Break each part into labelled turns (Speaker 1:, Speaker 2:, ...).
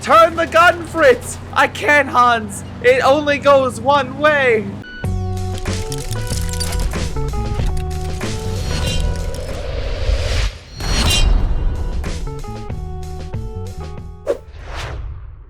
Speaker 1: Turn the gun, Fritz! I can't, Hans! It only goes one way!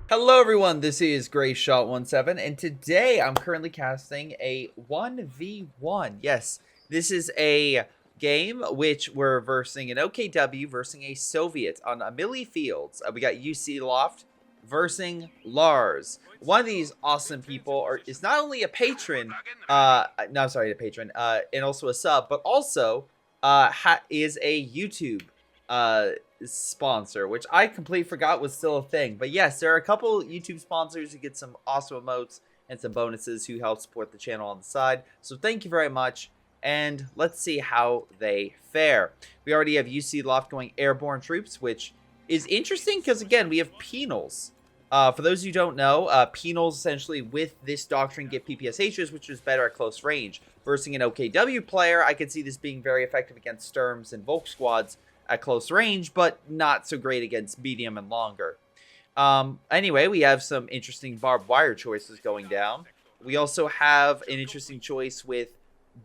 Speaker 1: Hello everyone, this is greyshot17, and today I'm currently casting a 1v1. Yes, this is a game which we're versing an OKW versing a Soviet on Amilly fields. We got UC Loft versing Lars. One of these awesome people is not only a patron, and also a sub, but also is a YouTube sponsor, which I completely forgot was still a thing. But yes, there are a couple YouTube sponsors who get some awesome emotes and some bonuses who help support the channel on the side. So thank you very much, and let's see how they fare. We already have UC Loft going Airborne troops, which is interesting because, again, we have penals. For those who don't know, penals essentially with this doctrine get PPSHs, which is better at close range. Versing an OKW player, I could see this being very effective against Sturms and Volk squads at close range, but not so great against medium and longer. Anyway, we have some interesting barbed wire choices going down. We also have an interesting choice with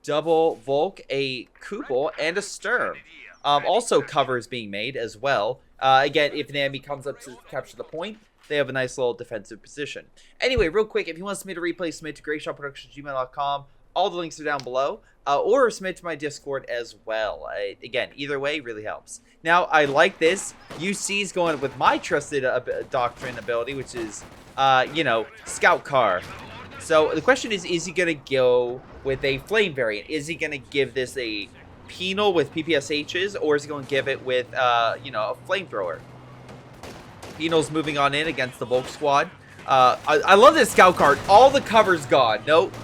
Speaker 1: double Volk, a Kubel, and a Sturm. Also covers being made as well. Again, if an enemy comes up to capture the point, they have a nice little defensive position. Anyway, real quick, if you want to submit a replay, submit to greyshotproductions@gmail.com. All the links are down below. Or submit to my Discord as well. Again, either way really helps. Now, I like this. UC's going with my trusted doctrine ability, which is, Scout Car. So the question is he going to go with a flame variant? Is he going to give this a penal with PPSHs, or is he going to give it with, a flamethrower? Penal's moving on in against the Volk squad. I love this Scout Car. All the cover's gone. Nope.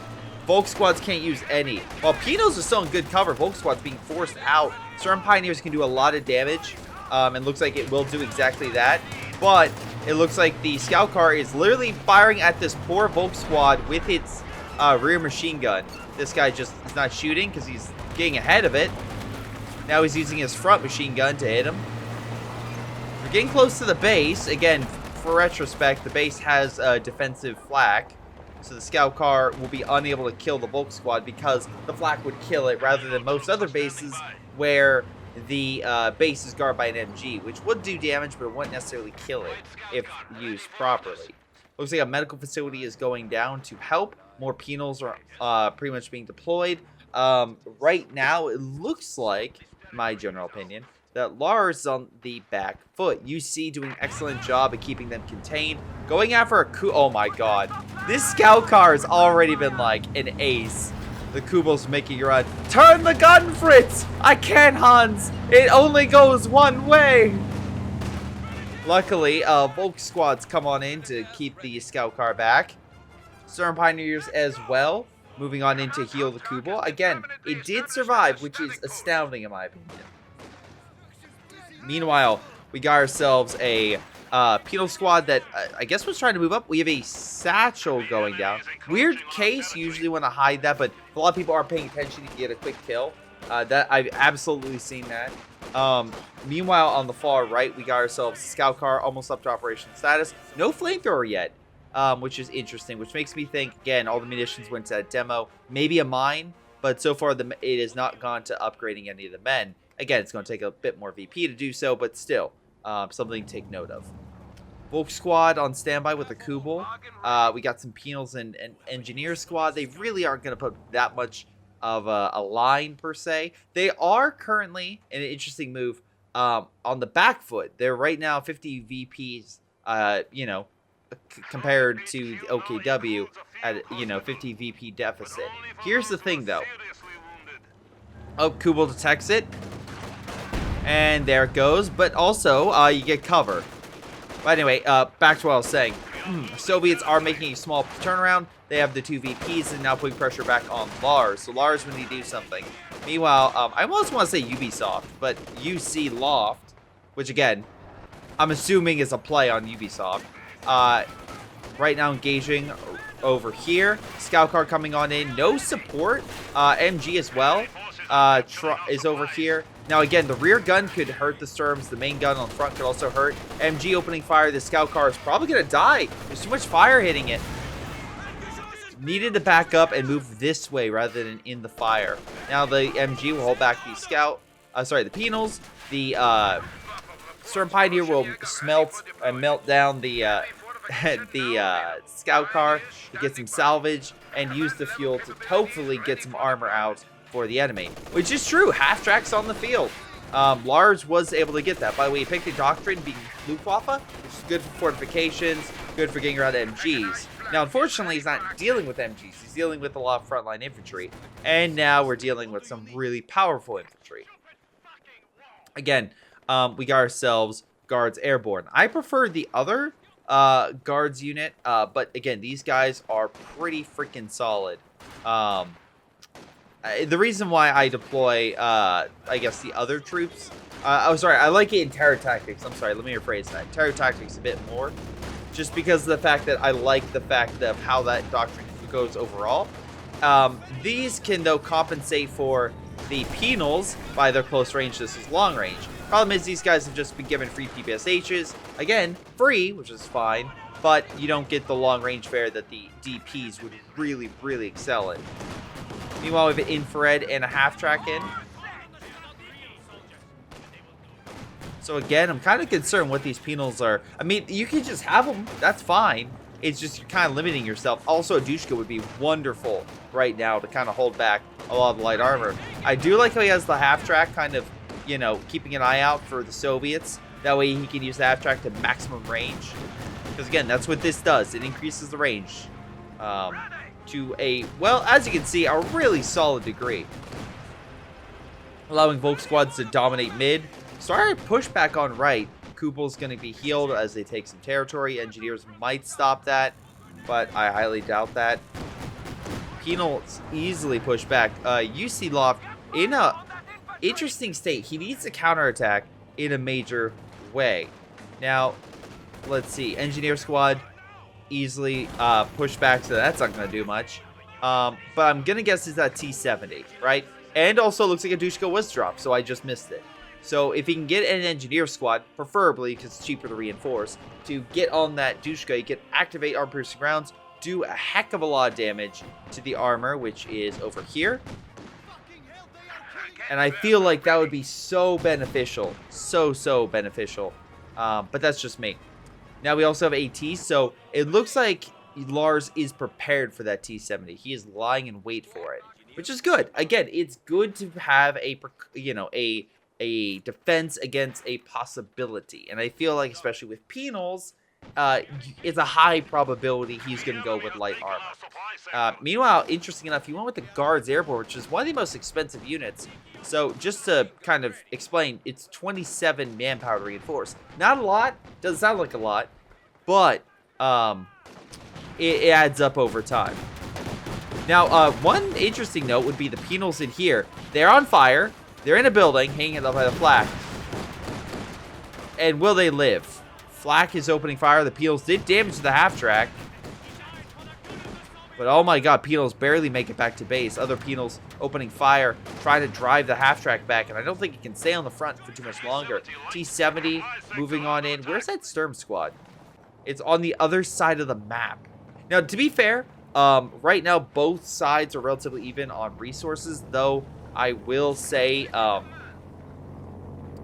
Speaker 1: Volk squads can't use any. While Pinos are still in good cover, Volk squads being forced out. Storm Pioneers can do a lot of damage, and looks like it will do exactly that. But it looks like the Scout Car is literally firing at this poor Volk squad with its rear machine gun. This guy just is not shooting because he's getting ahead of it. Now he's using his front machine gun to hit him. We're getting close to the base. Again, for retrospect, the base has a defensive flak. So the Scout Car will be unable to kill the Volk squad because the flak would kill it, rather than most other bases where the base is guarded by an MG, which would do damage, but it wouldn't necessarily kill it if used properly. Looks like a medical facility is going down to help. More penals are pretty much being deployed. Right now, it looks like, my general opinion, that Lars is on the back foot. UC doing an excellent job at keeping them contained. Going after a oh my god. This Scout Car has already been like an ace. The Kubel's making a run. Turn the gun, Fritz! I can't, Hans! It only goes one way! Luckily, Volk squads come on in to keep the Scout Car back. Storm Pioneers as well. Moving on in to heal the Kubel. Again, it did survive, which is astounding in my opinion. Meanwhile, we got ourselves a penal squad that I guess was trying to move up. We have a satchel going down. Weird case. Usually want to hide that, but a lot of people are paying attention to get a quick kill. That I've absolutely seen that. Meanwhile, on the far right, we got ourselves a Scout Car almost up to operation status. No flamethrower yet, which is interesting. Which makes me think, again, all the munitions went to that demo. Maybe a mine, but so far it has not gone to upgrading any of the men. Again, it's going to take a bit more VP to do so, but still, something to take note of. Volk squad on standby with the Kubel. We got some penals and engineer squad. They really aren't going to put that much of a line, per se. They are currently, in an interesting move, on the back foot. They're right now 50 VPs, compared to the OKW at, 50 VP deficit. Here's the thing, though. Oh, Kubel detects it. And there it goes. But also, you get cover. But anyway, back to what I was saying. Soviets are making a small turnaround. They have the two VPs and now putting pressure back on Lars. So Lars will need to do something. Meanwhile, I almost want to say Ubisoft, but UC Loft, which again, I'm assuming is a play on Ubisoft. Right now engaging over here. Scout Car coming on in. No support. MG as well is over here. Now, again, the rear gun could hurt the Sturms. The main gun on front could also hurt. MG opening fire. The scout car is probably going to die. There's too much fire hitting it. Needed to back up and move this way rather than in the fire. Now, the MG will hold back the the penals. The Sturm Pioneer will melt down the scout car to get some salvage and use the fuel to hopefully get some armor out for the enemy, which is true. Half tracks on the field. Lars was able to get that. By the way, he picked the Doctrine being Luftwaffe, which is good for fortifications, good for getting around MGs. Now, unfortunately, he's not dealing with MGs. He's dealing with a lot of frontline infantry. And now we're dealing with some really powerful infantry. Again, we got ourselves Guards Airborne. I prefer the other Guards unit, but again, these guys are pretty freaking solid. The reason why I deploy, I guess, the other troops... I like it in Terror Tactics. I'm sorry, let me rephrase that. Terror Tactics a bit more. Just because of the fact that I like the fact of how that doctrine goes overall. These can, though, compensate for the penals by their close range. This is long range. Problem is, these guys have just been given free PPSHs. Again, free, which is fine. But you don't get the long range fare that the DPs would really, really excel in. Meanwhile, we have an infrared and a half track in. So again, I'm kind of concerned what these penals are. I mean, you can just have them. That's fine. It's just you're kind of limiting yourself. Also, a Dushka would be wonderful right now to kind of hold back a lot of the light armor. I do like how he has the half track kind of, you know, keeping an eye out for the Soviets. That way he can use the half track to maximum range. Because again, that's what this does. It increases the range to a, well, as you can see, a really solid degree. Allowing Volk squads to dominate mid. Starting to push back on right. Kupel's going to be healed as they take some territory. Engineers might stop that, but I highly doubt that. Penals easily push back. UC Loft in a interesting state. He needs to counterattack in a major way. Now, let's see. Engineer squad easily push back, so that's not going to do much. But I'm going to guess it's that T-70, right? And also looks like a Dushka was dropped, so I just missed it. So if he can get an engineer squad, preferably because it's cheaper to reinforce, to get on that Dushka, you can activate armor-piercing rounds, do a heck of a lot of damage to the armor, which is over here. And I feel like that would be so beneficial. So beneficial. But that's just me. Now we also have AT, so it looks like Lars is prepared for that T-70. He is lying in wait for it, which is good. Again, it's good to have a, you know, a defense against a possibility. And I feel like, especially with penals, it's a high probability he's going to go with light armor. Meanwhile, interesting enough, he went with the Guards Airborne, which is one of the most expensive units. So just to kind of explain, it's 27 manpower to reinforce. Not a lot. Doesn't sound like a lot. But it adds up over time. Now, one interesting note would be the penals in here. They're on fire. They're in a building, hanging up by the flak. And will they live? Flak is opening fire. The penals did damage the half-track. But oh my god, penals barely make it back to base. Other penals opening fire, trying to drive the half-track back. And I don't think it can stay on the front for too much longer. T-70 moving on in. Where's that Sturm squad? It's on the other side of the map. Now, to be fair, right now both sides are relatively even on resources, though I will say that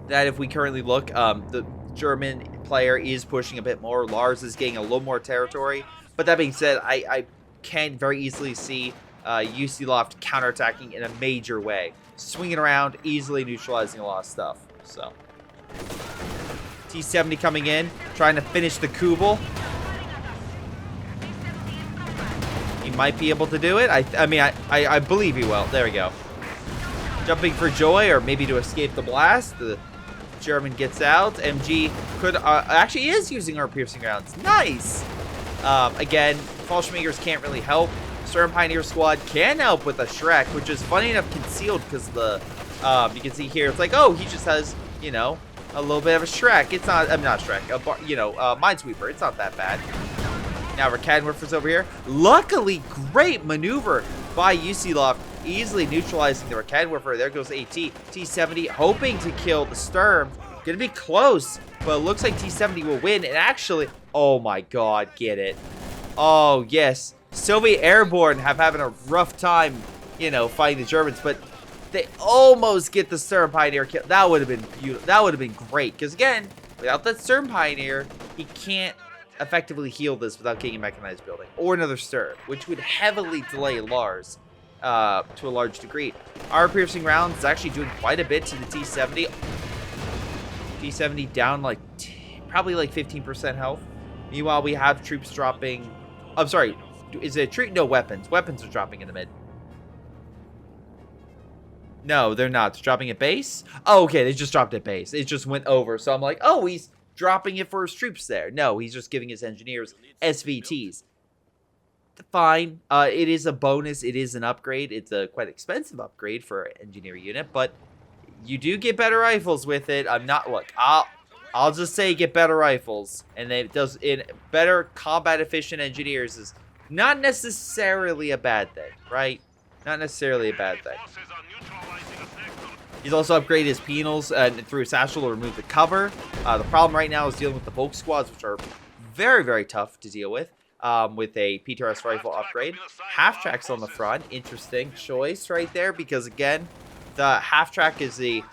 Speaker 1: if we currently look, the German player is pushing a bit more. Lars is getting a little more territory. But that being said, I can very easily see UC Loft counterattacking in a major way. Swinging around, easily neutralizing a lot of stuff. So, T-70 coming in, trying to finish the Kubel. He might be able to do it. I mean, I believe he will. There we go. Jumping for joy, or maybe to escape the blast. The German gets out. MG could actually is using our piercing rounds. Nice. Again, Fallschmagers can't really help. Sturm Pioneer squad can help with a Shrek, which is funny enough concealed because the you can see here it's like, oh, he just has, you know, a little bit of a Shrek. It's not, not Shrek, Minesweeper. It's not that bad. Now Raketenwerfer's over here. Luckily, great maneuver by UC Loft easily neutralizing the Canwifer. There goes AT. T70 hoping to kill the Sturm. Gonna be close, but it looks like T70 will win. And actually, oh my god, get it. Oh, yes. Soviet Airborne have having a rough time, you know, fighting the Germans, but they almost get the Sturm Pioneer kill. That would have been beautiful. That would have been great. Because again, without that Sturm Pioneer, he can't effectively heal this without getting a mechanized building or another Sturm, which would heavily delay Lars to a large degree. Our piercing rounds is actually doing quite a bit to the T70. T70 down like probably like 15% health. Meanwhile, we have troops dropping. I'm sorry. Is it a troop? No, weapons. Weapons are dropping in the mid. No, they're not. It's dropping at base? Oh, okay. They just dropped at base. It just went over. So I'm like, oh, he's dropping it for his troops there. No, he's just giving his engineers SVTs. Fine. It is a bonus. It is an upgrade. It's a quite expensive upgrade for an engineer unit, but you do get better rifles with it. I'm not... Look, I'll just say get better rifles. And it does... better combat efficient engineers is not necessarily a bad thing, right? Not necessarily a bad thing. He's also upgraded his penals through his satchel to remove the cover. The problem right now is dealing with the Volk squads, which are very, very tough to deal with a PTRS rifle upgrade. Half-track's on the front. Interesting choice right there because, again, the half-track is a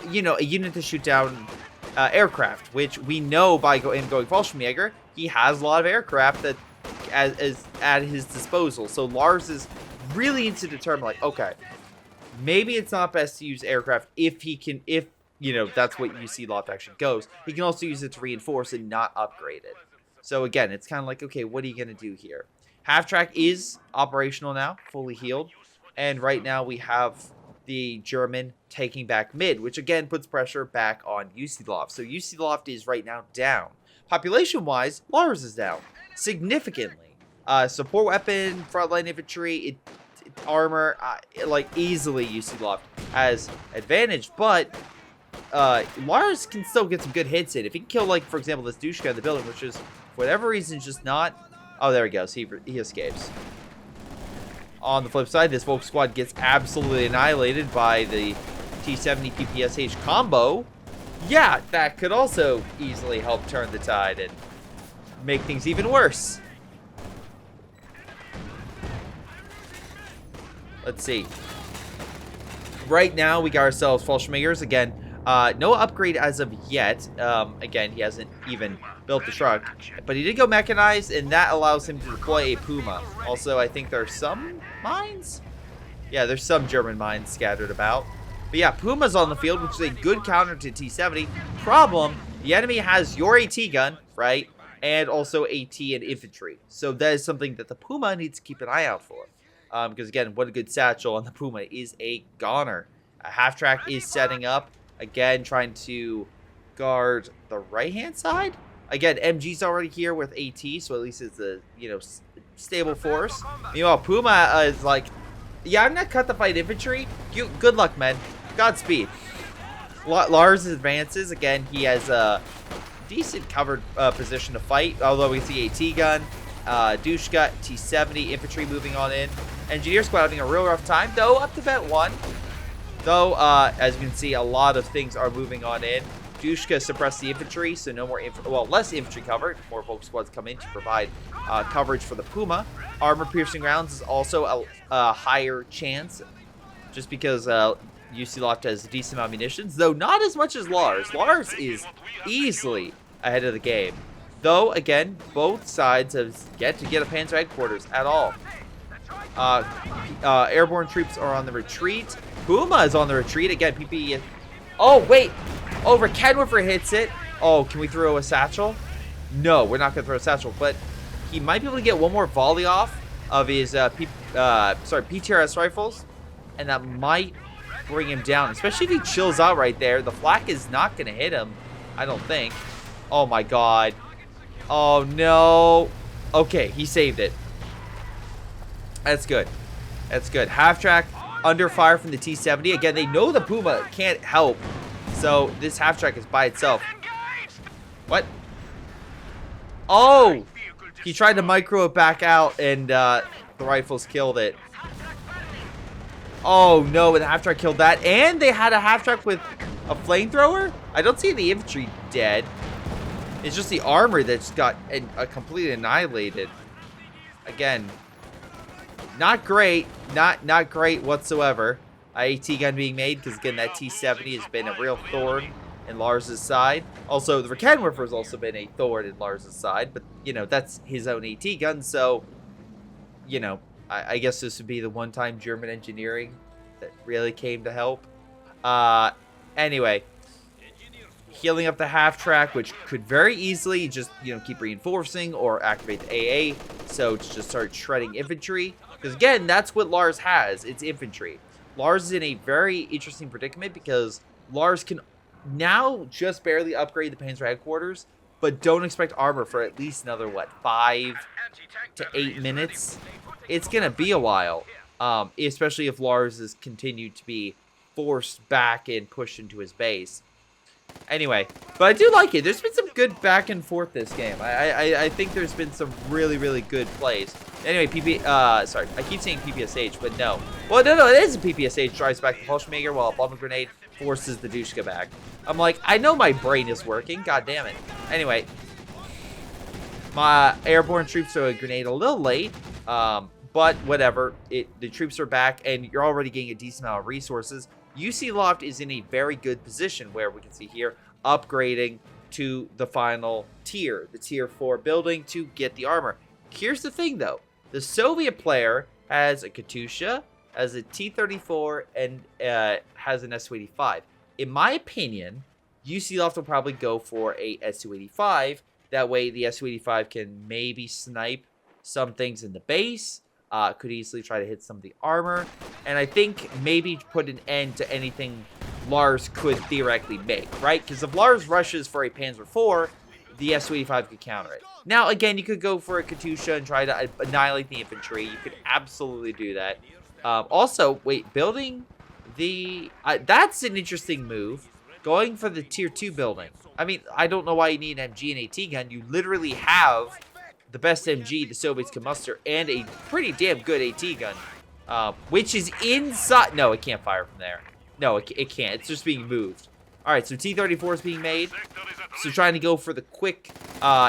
Speaker 1: unit to shoot down aircraft, which we know by going Fallschirmjäger, he has a lot of aircraft that is at his disposal. So Lars is really into determine, like, okay, maybe it's not best to use aircraft if that's what UC Loft actually goes. He can also use it to reinforce and not upgrade it. So again, it's kind of like, okay, what are you going to do here? Half-track is operational now, fully healed. And right now we have the German taking back mid, which again puts pressure back on UC Loft. So UC Loft is right now down. Population-wise, Lars is down significantly. Support weapon, frontline infantry, armor, like easily UC Loft has advantage, but Lars can still get some good hits in. If he can kill, like, for example, this Dushka in the building, which is, for whatever reason, just not... Oh, there he goes. He escapes. On the flip side, this Volk squad gets absolutely annihilated by the T70 PPSH combo. Yeah, that could also easily help turn the tide and make things even worse. Let's see. Right now, we got ourselves Fallschirmjägers. Again, no upgrade as of yet. Again, he hasn't even built the truck. But he did go mechanized, and that allows him to deploy a Puma. Also, I think there are some mines? Yeah, there's some German mines scattered about. But yeah, Puma's on the field, which is a good counter to T70. Problem, the enemy has your AT gun, right? And also AT and infantry. So that is something that the Puma needs to keep an eye out for. Because again, what a good satchel on the Puma is a goner. A half-track is setting up. Again, trying to guard the right-hand side. Again, MG's already here with AT, so at least it's a, stable force. Meanwhile, Puma is like, yeah, I'm not cut to fight infantry. Good luck, man. Godspeed. Lars advances. Again, he has a decent covered position to fight, although we see AT gun. Dushka, T70, infantry moving on in. Engineer squad having a real rough time, though, up to vet 1. Though, as you can see, a lot of things are moving on in. Dushka suppressed the infantry, so no more less infantry covered. More Volk squads come in to provide coverage for the Puma. Armor piercing rounds is also a higher chance, just because UC Loft has decent amount of munitions, though not as much as Lars. Lars is easily ahead of the game. Though, again, both sides have yet to get a Panzer headquarters at all. Airborne troops are on the retreat. Puma is on the retreat. Again, PP... Oh, wait! Over Canwifer hits it. Oh, can we throw a satchel? No, we're not going to throw a satchel, but he might be able to get one more volley off of his PTRS rifles, and that might bring him down, especially if he chills out right there. The flak is not going to hit him, I don't think. Oh, my God. Oh, no. Okay, he saved it. That's good. That's good. Half-track under fire from the T70. Again, they know the Puma can't help. So this half-track is by itself. What? Oh! He tried to micro it back out, and the rifles killed it. Oh no, and the half-track killed that. And they had a half-track with a flamethrower? I don't see the infantry dead. It's just the armor that's got completely annihilated. Again, not great. Not great whatsoever. AT gun being made, because again, that T-70 has been a real thorn in Lars's side. Also, the Rakenwerfer has also been a thorn in Lars's side, but, you know, that's his own AT gun, so, you know, I guess this would be the one-time German engineering that really came to help. Anyway, healing up the half-track, which could very easily just, you know, keep reinforcing or activate the AA, so to just start shredding infantry. Because, again, that's what Lars has. It's infantry. Lars is in a very interesting predicament because Lars can now just barely upgrade the Panzer headquarters, but don't expect armor for at least another, what, 5 to 8 minutes? It's going to be a while, especially if Lars is continued to be forced back and pushed into his base. Anyway, but I do like it. There's been some good back and forth this game. I think there's been some really, really good plays. Anyway, sorry, I keep saying PPSH, but no. Well, no, it is a PPSH. Drives back the Fallschirmjäger while a bombing grenade forces the Dushka back. I'm like, I know my brain is working. God damn it. Anyway, my airborne troops throw a grenade a little late, but whatever. The troops are back, and you're already getting a decent amount of resources. UC Loft is in a very good position where we can see here upgrading to the final tier, the tier 4 building to get the armor. Here's the thing though, the Soviet player has a Katusha, has a T-34, and has an Su-85. In my opinion, UC Loft will probably go for a Su-85. That way the Su-85 can maybe snipe some things in the base. Could easily try to hit some of the armor, and I think maybe put an end to anything Lars could theoretically make, right? Because if Lars rushes for a Panzer IV, the Su-85 could counter it. Now, again, you could go for a Katusha and try to annihilate the infantry. You could absolutely do that. Also, wait, building the... that's an interesting move. Going for the tier 2 building. I mean, I don't know why you need an MG and AT gun. You literally have the best MG the Soviets can muster, and a pretty damn good AT gun, which is inside. No, it can't fire from there. No, it can't. It's just being moved. All right, so T-34 is being made. So trying to go for the quick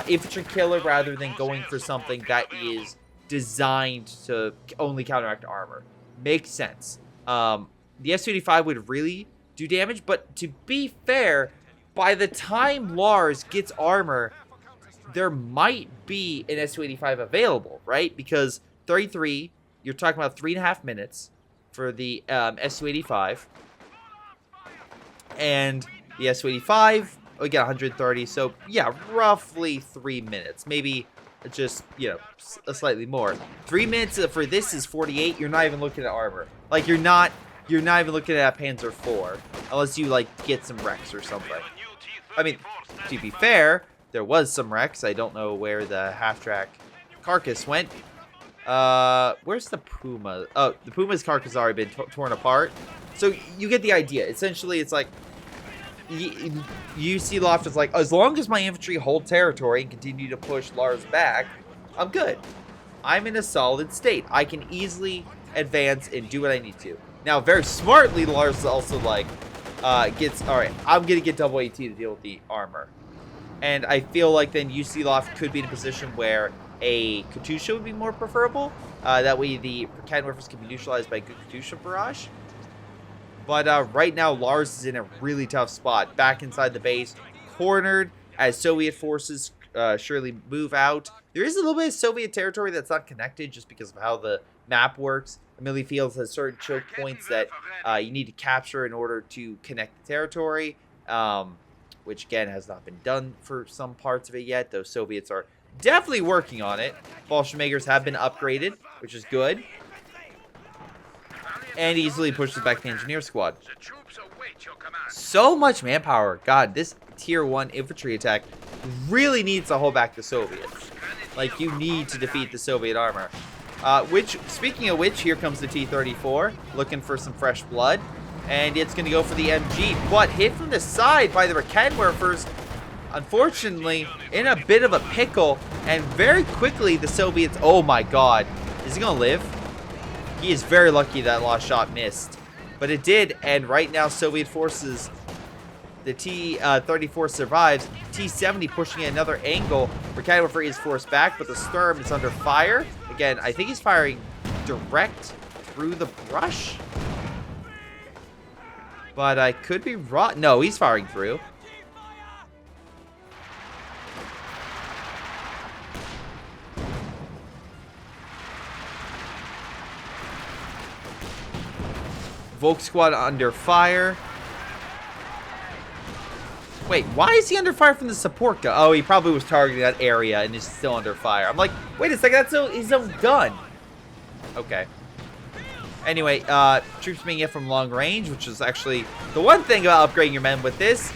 Speaker 1: infantry killer rather than going for something that is designed to only counteract armor. Makes sense. The Su-85 would really do damage, but to be fair, by the time Lars gets armor, there might be an Su-85 available, right? Because 33, you're talking about 3.5 minutes for the Su-85. And the Su-85, again, 130. So, yeah, roughly 3 minutes. Maybe just, you know, slightly more. 3 minutes for this is 48. You're not even looking at armor. Like, you're not even looking at a Panzer IV. Unless you, like, get some wrecks or something. I mean, to be fair, there was some wrecks. I don't know where the half-track carcass went. Where's the Puma? Oh, the Puma's carcass has already been torn apart. So you get the idea. Essentially, it's like UC Loft is like, as long as my infantry hold territory and continue to push Lars back, I'm good. I'm in a solid state. I can easily advance and do what I need to. Now, very smartly, Lars is also like, all right, I'm going to get double AT to deal with the armor. And I feel like then UC Loft could be in a position where a Katusha would be more preferable. That way the Rakenwerfers can be neutralized by a good Katusha barrage. But right now, Lars is in a really tough spot. Back inside the base, cornered as Soviet forces surely move out. There is a little bit of Soviet territory that's not connected just because of how the map works. Amilly Fields has certain choke points that you need to capture in order to connect the territory. Which, again, has not been done for some parts of it yet. Those Soviets are definitely working on it. Fallschirmjägers have been upgraded, which is good. And easily pushes back the engineer squad. So much manpower. God, this tier 1 infantry attack really needs to hold back the Soviets. Like, you need to defeat the Soviet armor. Speaking of which, here comes the T-34, looking for some fresh blood. And it's going to go for the MG, but hit from the side by the Rakenwerfers. Unfortunately, in a bit of a pickle. And very quickly, the Soviets... Oh my god. Is he going to live? He is very lucky that last shot missed. But it did, and right now Soviet forces, the T-34 survives. T-70 pushing in another angle. Recadwiffer is forced back, but the Sturm is under fire. Again, I think he's firing direct through the brush. But I could be wrong. No, he's firing through. Volk squad under fire. Wait, why is he under fire from the support gun? Oh, he probably was targeting that area and is still under fire. I'm like, wait a second, that's his own gun. Okay. Anyway, troops being hit from long range, which is actually the one thing about upgrading your men with this.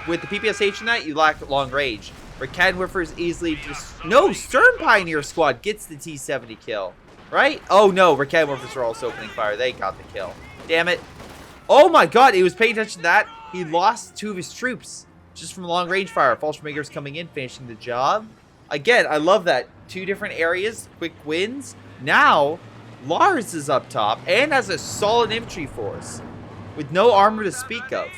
Speaker 1: With the PPSH in that, you lack long range. Recadwiffer is easily just... No, Stern Pioneer squad gets the T-70 kill. Right? Oh no, Recadwiffers are also opening fire. They got the kill. Damn it. Oh my god, he was paying attention to that. He lost 2 of his troops just from long range fire. Fallschirmjäger's coming in, finishing the job. Again, I love that. 2 different areas, quick wins. Now, Lars is up top and has a solid infantry force with no armor to speak of.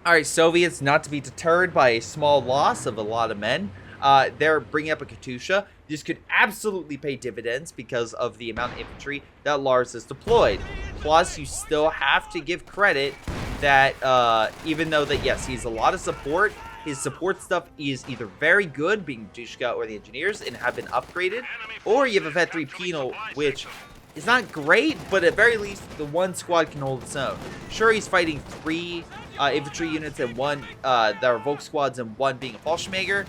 Speaker 1: Alright, Soviets not to be deterred by a small loss of a lot of men. They're bringing up a Katusha. This could absolutely pay dividends because of the amount of infantry that Lars has deployed. Plus, you still have to give credit that even though that, yes, he's a lot of support, his support stuff is either very good, being Dushka or the engineers, and have been upgraded, or you have a Vet 3 Penal, which is not great, but at very least, the one squad can hold its own. Sure, he's fighting 3 infantry units and 1 that are Volk squads and 1 being a Fallschirmjäger.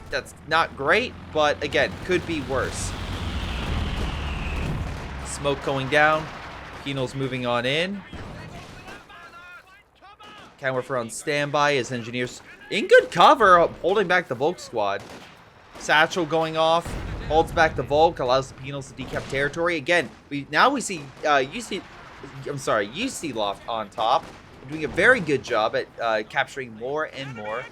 Speaker 1: That's not great, but again, could be worse. Smoke going down. Penal's moving on in. Recadwiffer on standby as engineers in good cover, holding back the Volk squad. Satchel going off, holds back the Volk, allows the Penals to decap territory. Again, we see UC Loft on top, doing a very good job at capturing more and more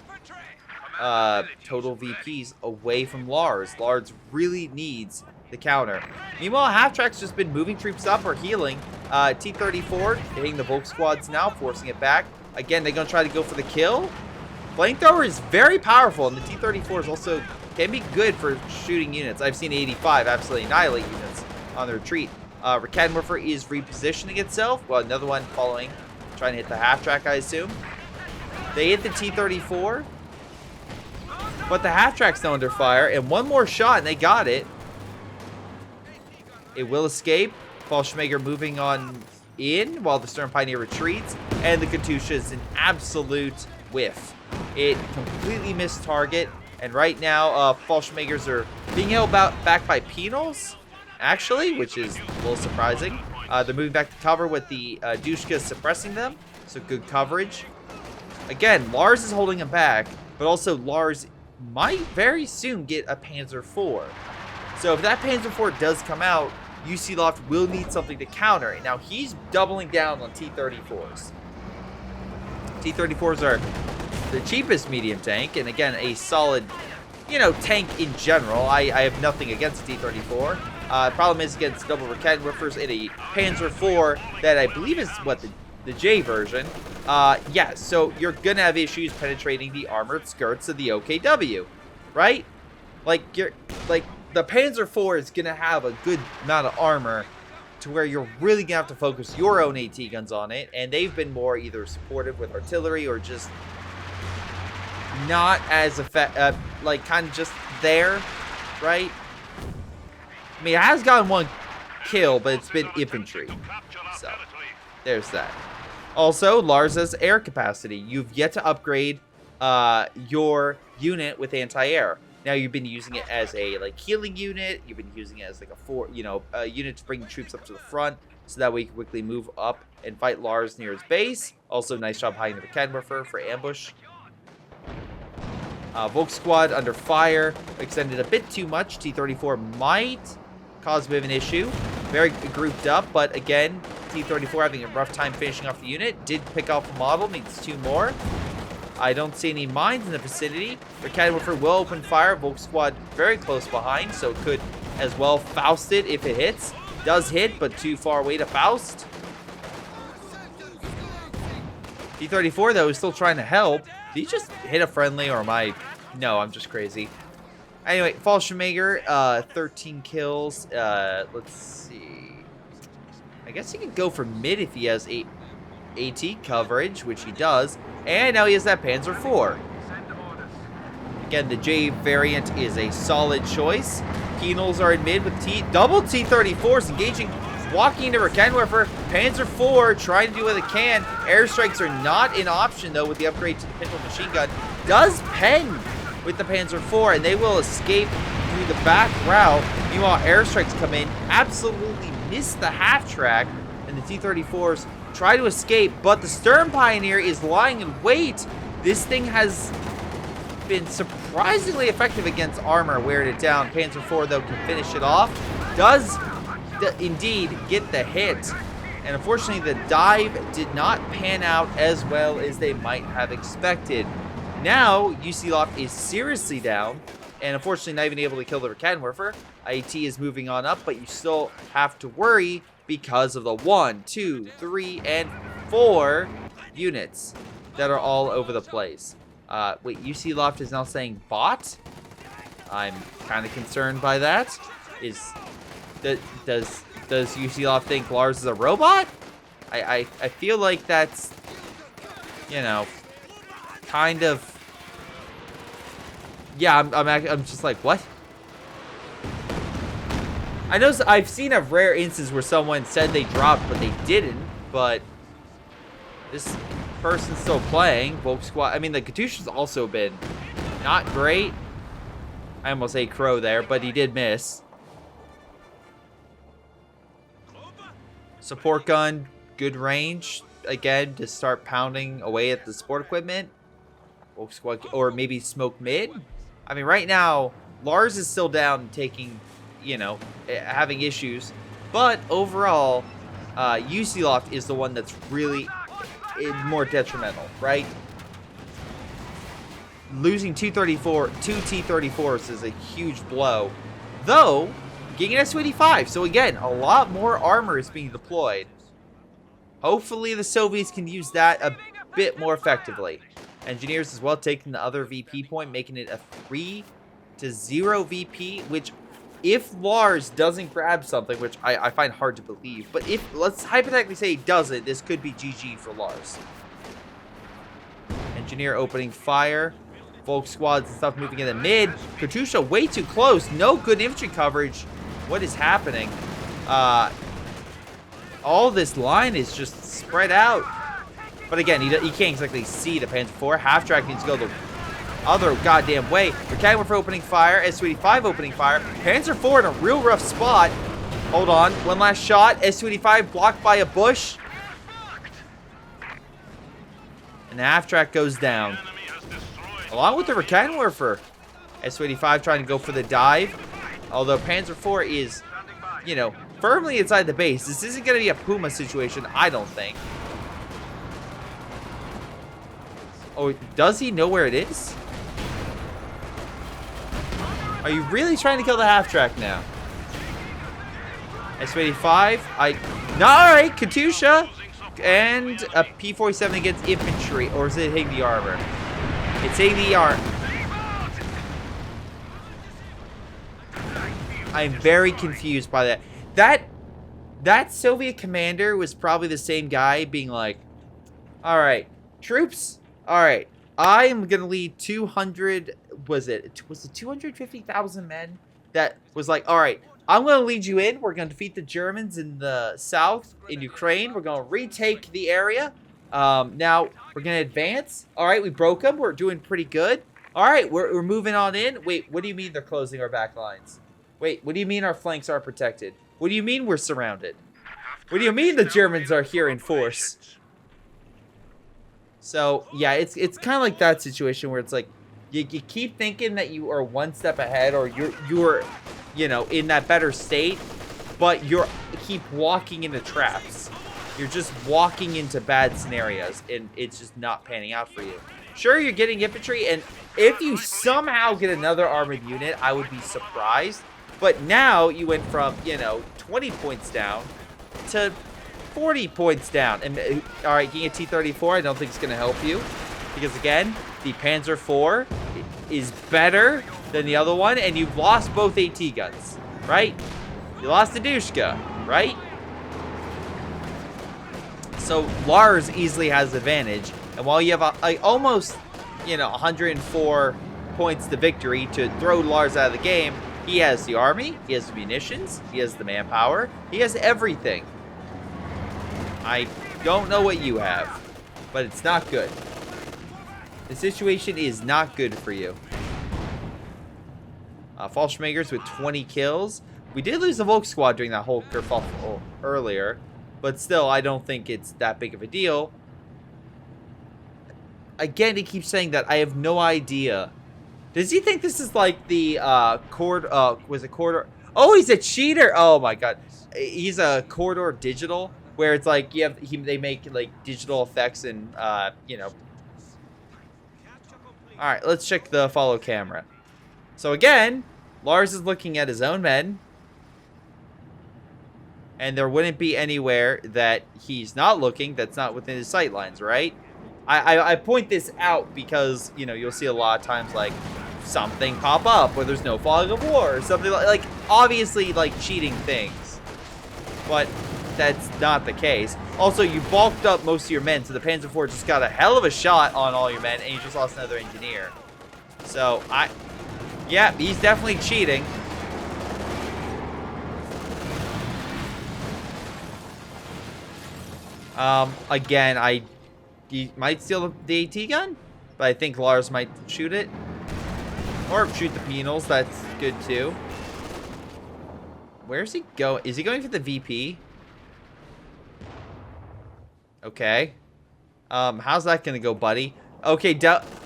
Speaker 1: total VPs away from Lars. Lars really needs the counter. Meanwhile, Half-Track's just been moving troops up or healing. T-34 hitting the Volk squads now, forcing it back. Again, they're going to try to go for the kill. Flamethrower is very powerful, and the T-34 is also can be good for shooting units. I've seen 85 absolutely annihilate units on the retreat. Recadwiffer is repositioning itself. Well, another one following, trying to hit the Half-Track, I assume. They hit the T-34. But the Half-Track's still under fire, and one more shot, and they got it. It will escape. Fallschirmjäger moving on in while the Stern Pioneer retreats, and the Katusha is an absolute whiff. It completely missed target, and right now, Fallschirmjägers are being held back by Penals, actually, which is a little surprising. They're moving back to cover with the Dushka suppressing them, so good coverage. Again, Lars is holding them back, but also Lars might very soon get a Panzer IV. So if that Panzer IV does come out, UC Loft will need something to counter. And now he's doubling down on T-34s. T-34s are the cheapest medium tank, and again, a solid, tank in general. I have nothing against T-34. Problem is against double Recadwiffers in a Panzer IV that I believe is, the J version. Yeah, so you're gonna have issues penetrating the armored skirts of the OKW, right? The Panzer IV is gonna have a good amount of armor to where you're really gonna have to focus your own AT guns on it, and they've been more either supportive with artillery or just not as kind of just there, right? I mean, it has gotten 1 kill, but it's been infantry, so there's that. Also, Lars has air capacity. You've yet to upgrade your unit with anti-air. Now you've been using it as a healing unit. You've been using it as a unit to bring troops up to the front, so that way you can quickly move up and fight Lars near his base. Also, nice job hiding the Recadwiffer for ambush. Volk squad under fire, extended a bit too much. T-34 might cause a bit of an issue. Very grouped up, but again, T-34 having a rough time finishing off the unit. Did pick off a model, needs 2 more. I don't see any mines in the vicinity. Recadwiffer will open fire. Volk squad very close behind, so it could as well. Faust it if it hits. Does hit, but too far away to Faust. T-34, though, is still trying to help. Did he just hit a friendly, or am I... No, I'm just crazy. Anyway, Fallschirmjäger, 13 kills. Let's see. I guess he could go for mid if he has AT coverage, which he does. And now he has that Panzer IV. Again, the J variant is a solid choice. Penals are in mid with double T-34s engaging, walking into Raketenwerfer. Panzer IV trying to do what it can. Airstrikes are not an option, though, with the upgrade to the pintle machine gun. Does pen with the Panzer IV, and they will escape through the back route. Meanwhile, airstrikes come in, absolutely miss the half-track, and the T-34s try to escape, but the Stern Pioneer is lying in wait. This thing has been surprisingly effective against armor, wearing it down. Panzer IV, though, can finish it off. Does indeed get the hit, and unfortunately the dive did not pan out as well as they might have expected. Now UC Loft is seriously down, and unfortunately not even able to kill the Raketenwerfer. IET is moving on up, but you still have to worry because of the 1, 2, 3, and 4 units that are all over the place. Wait, UC Loft is now saying bot? I'm kind of concerned by that. Does UC Loft think Lars is a robot? I feel like that's, you know, kind of. Yeah, I'm just like, what? I know I've seen a rare instance where someone said they dropped, but they didn't. But this person's still playing. Volk Squad. I mean, the Katusha's also been not great. I almost ate crow there, but he did miss. Support gun, good range. Again, to start pounding away at the support equipment. Volk Squad, or maybe smoke mid. I mean, right now, Lars is still down taking, you know, having issues. But overall, UC Loft is the one that's really more detrimental, right? Losing two T-34s is a huge blow. Though, getting an S-285. So again, a lot more armor is being deployed. Hopefully the Soviets can use that a bit more effectively. Engineers as well taking the other VP point, making it a 3-0 VP, which if Lars doesn't grab something, which I find hard to believe, but if, let's hypothetically say he doesn't, this could be GG for Lars. Engineer opening fire. Volk squads and stuff moving in the mid. Katusha way too close. No good infantry coverage. What is happening? All this line is just spread out. But again, he can't exactly see the Panzer IV. Half-track needs to go the other goddamn way. Raketenwerfer opening fire. S-285 opening fire. Panzer IV in a real rough spot. Hold on. One last shot. S-285 blocked by a bush. And the half-track goes down. Along with the Raketenwerfer. S-285 trying to go for the dive. Although Panzer IV is, you know, firmly inside the base. This isn't going to be a Puma situation, I don't think. Oh, does he know where it is? Are you really trying to kill the half-track now? S-285. Alright, Katusha. And a P-47 against infantry. Or is it hitting the armor? It's hitting the armor. I'm very confused by that. That Soviet commander was probably the same guy being like, alright, troops, alright, I am going to lead 200, was it 250,000 men? That was like, alright, I'm going to lead you in. We're going to defeat the Germans in the south, in Ukraine. We're going to retake the area. Now, we're going to advance. Alright, we broke them. We're doing pretty good. Alright, we're moving on in. Wait, what do you mean they're closing our back lines? Wait, what do you mean our flanks are protected? What do you mean we're surrounded? What do you mean the Germans are here in force? So, yeah, it's kind of like that situation where it's like, you keep thinking that you are one step ahead or you're, you know, in that better state, but you keep walking into traps. You're just walking into bad scenarios, and it's just not panning out for you. Sure, you're getting infantry, and if you somehow get another armored unit, I would be surprised. But now you went from, you know, 20 points down to 40 points down. And all right, getting a T-34, I don't think it's going to help you. Because again, the Panzer IV is better than the other one. And you've lost both AT guns, right? You lost the Dushka, right? So Lars easily has the advantage. And while you have almost, you know, 104 points to victory to throw Lars out of the game, he has the army, he has the munitions, he has the manpower, he has everything. I don't know what you have, but it's not good. The situation is not good for you. Fallschmagers with 20 kills. We did lose the Volk squad during that whole kerfuffle earlier, but still, I don't think it's that big of a deal. Again, he keeps saying that. I have no idea. Does he think this is like the corridor? Oh, he's a cheater. Oh my god. He's a corridor digital where it's like they make like digital effects and you know. All right, let's check the follow camera. So again, Lars is looking at his own men. And there wouldn't be anywhere that he's not looking that's not within his sight lines, right? I point this out because, you know, you'll see a lot of times like something pop up where there's no fog of war or something like obviously like cheating things, but that's not the case. Also, you bulked up most of your men, so the Panzer IV just got a hell of a shot on all your men, and you just lost another engineer. So yeah, he's definitely cheating. Again, he might steal the AT gun, but I think Lars might shoot it. Or shoot the penals, that's good too. Where's he going? Is he going for the VP? Okay. How's that gonna go, buddy? Okay,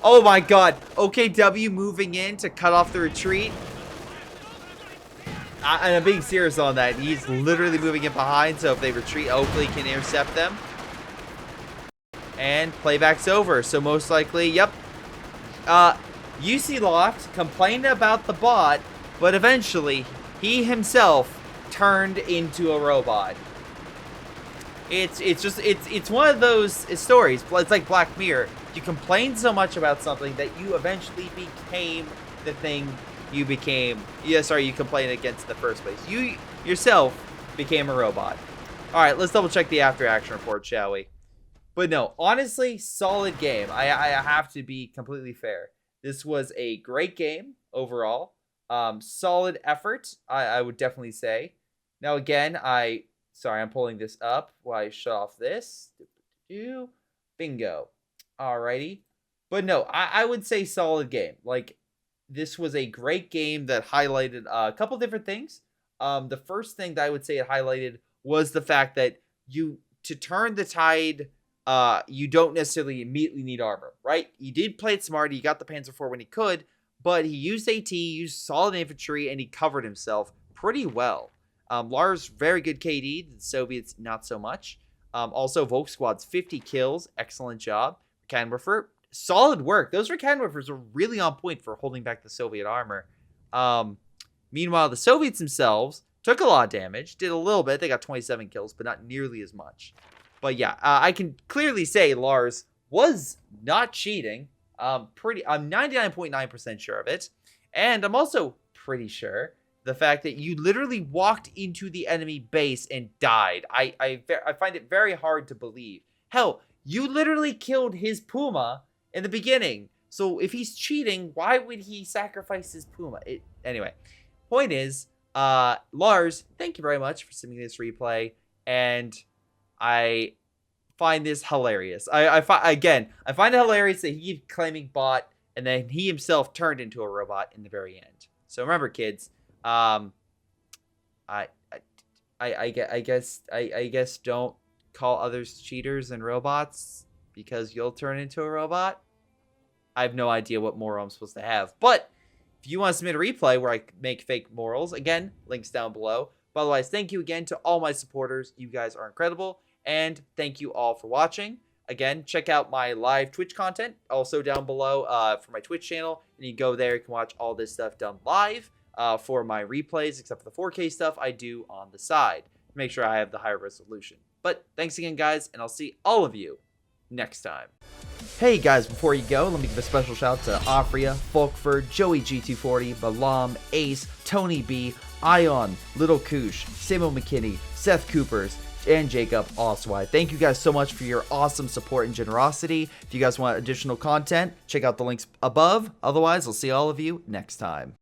Speaker 1: oh my god. Okay, W moving in to cut off the retreat. I'm being serious on that. He's literally moving in behind, so if they retreat, hopefully he can intercept them. And playback's over, so most likely, yep. UC Loft complained about the bot, but eventually he himself turned into a robot. It's one of those stories. It's like Black Mirror. You complain so much about something that you eventually became the thing you became. Yeah, sorry, you complained against in the first place. You yourself became a robot. All right, let's double check the after action report, shall we? But no, honestly, solid game. I have to be completely fair. This was a great game overall. Solid effort, I would definitely say. Now again, sorry, I'm pulling this up while I shut off this. Bingo. Alrighty. But no, I would say solid game. Like, this was a great game that highlighted a couple different things. The first thing that I would say it highlighted was the fact that to turn the tide, you don't necessarily immediately need armor, right? He did play it smart. He got the Panzer IV when he could, but he used AT, used solid infantry, and he covered himself pretty well. Lars, very good KD. The Soviets, not so much. Also, Volk Squad's 50 kills. Excellent job. Canwerfer, solid work. Those Canwerfers were really on point for holding back the Soviet armor. Meanwhile, the Soviets themselves took a lot of damage. Did a little bit. They got 27 kills, but not nearly as much. But yeah, I can clearly say Lars was not cheating. I'm 99.9% sure of it. And I'm also pretty sure the fact that you literally walked into the enemy base and died. I find it very hard to believe. Hell, you literally killed his Puma in the beginning. So if he's cheating, why would he sacrifice his Puma? Anyway, point is, Lars, thank you very much for sending this replay. And I find this hilarious. I find it hilarious that he claiming bot, and then he himself turned into a robot in the very end. So remember, kids, I guess don't call others cheaters and robots because you'll turn into a robot. I have no idea what moral I'm supposed to have, but if you want to submit a replay where I make fake morals, again, links down below. But otherwise, thank you again to all my supporters. You guys are incredible. And thank you all for watching. Again, check out my live Twitch content also down below for my Twitch channel. And you can go there, you can watch all this stuff done live. for my replays, except for the 4K stuff I do on the side. Make sure I have the higher resolution. But thanks again, guys, and I'll see all of you next time. Hey guys, before you go, let me give a special shout out to Aphyria, Folkvard, Joey G240, Balam, Ace, Tony B, Ion, Little Koosh, Samuel McKinney, Seth Coopers, and Jacob Oswald. Thank you guys so much for your awesome support and generosity. If you guys want additional content, check out the links above. Otherwise, I'll see all of you next time.